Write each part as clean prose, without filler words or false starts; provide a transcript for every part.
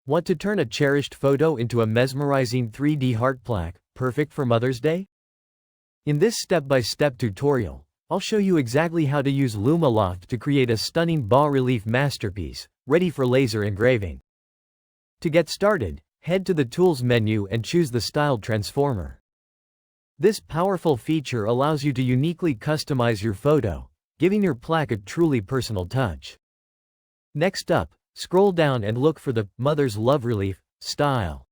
Want to turn a cherished photo into a mesmerizing 3D heart plaque, perfect for Mother's Day? In this step-by-step tutorial, I'll show you exactly how to use Luma-Loft to create a stunning bas-relief masterpiece, ready for laser engraving. To get started, head to the Tools menu and choose the Style Transformer. This powerful feature allows you to uniquely customize your photo, giving your plaque a truly personal touch. Next up, scroll down and look for the Mother's Love Relief style.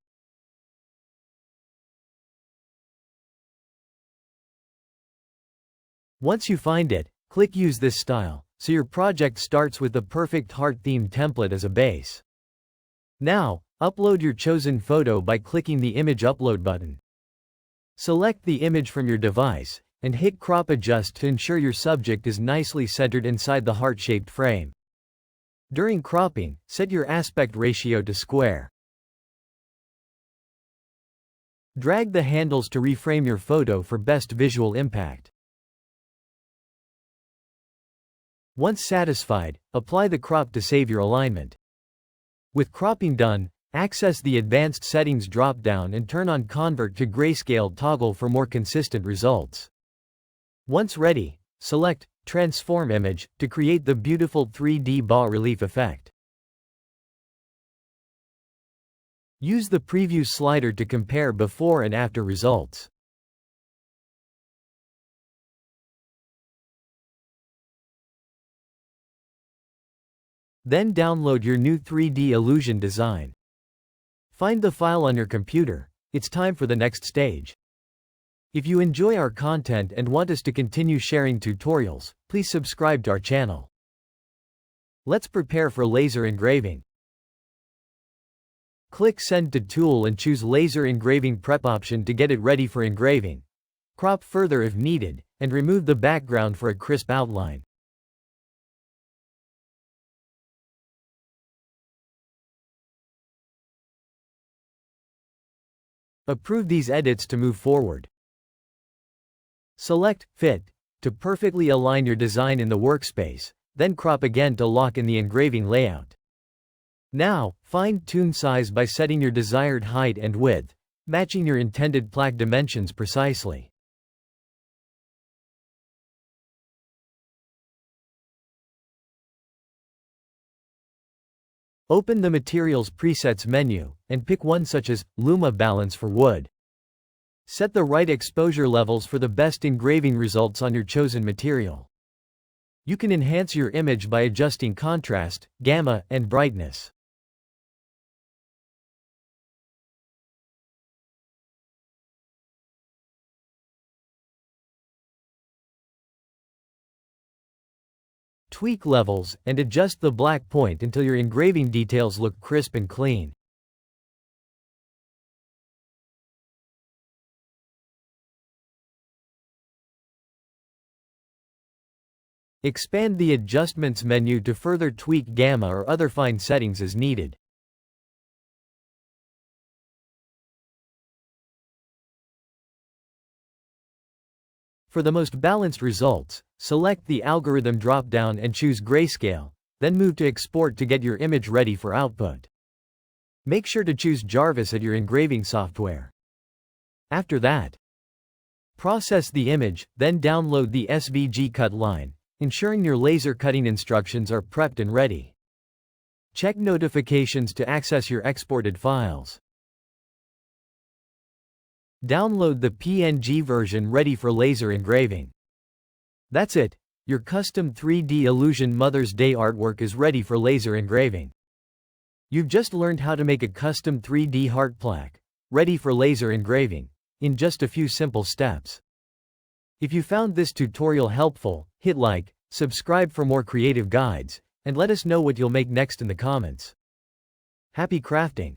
Once you find it, click Use this style, so your project starts with the perfect heart-themed template as a base. Now, upload your chosen photo by clicking the Image Upload button. Select the image from your device, and hit Crop Adjust to ensure your subject is nicely centered inside the heart-shaped frame. During cropping, set your aspect ratio to square. Drag the handles to reframe your photo for best visual impact. Once satisfied, apply the crop to save your alignment. With cropping done, access the Advanced Settings drop-down and turn on Convert to Grayscale toggle for more consistent results. Once ready, select Transform Image to create the beautiful 3D bas-relief effect. Use the Preview slider to compare before and after results. Then download your new 3D illusion design. Find the file on your computer. It's time for the next stage. If you enjoy our content and want us to continue sharing tutorials, please subscribe to our channel. Let's prepare for laser engraving. Click Send to Tool and choose Laser Engraving Prep option to get it ready for engraving. Crop further if needed, and remove the background for a crisp outline. Approve these edits to move forward. Select Fit to perfectly align your design in the workspace, then crop again to lock in the engraving layout. Now, fine-tune size by setting your desired height and width, matching your intended plaque dimensions precisely. Open the Materials Presets menu, and pick one such as Luma Balance for wood. Set the right exposure levels for the best engraving results on your chosen material. You can enhance your image by adjusting contrast, gamma, and brightness. Tweak levels, and adjust the black point until your engraving details look crisp and clean. Expand the Adjustments menu to further tweak gamma or other fine settings as needed. For the most balanced results, select the Algorithm drop-down and choose Grayscale, then move to Export to get your image ready for output. Make sure to choose Jarvis at your engraving software. After that, process the image, then download the SVG cut line, ensuring your laser cutting instructions are prepped and ready. Check notifications to access your exported files. Download the PNG version ready for laser engraving. That's it, your custom 3D Illusion Mother's Day artwork is ready for laser engraving. You've just learned how to make a custom 3D heart plaque, ready for laser engraving, in just a few simple steps. If you found this tutorial helpful, hit like, subscribe for more creative guides, and let us know what you'll make next in the comments. Happy crafting!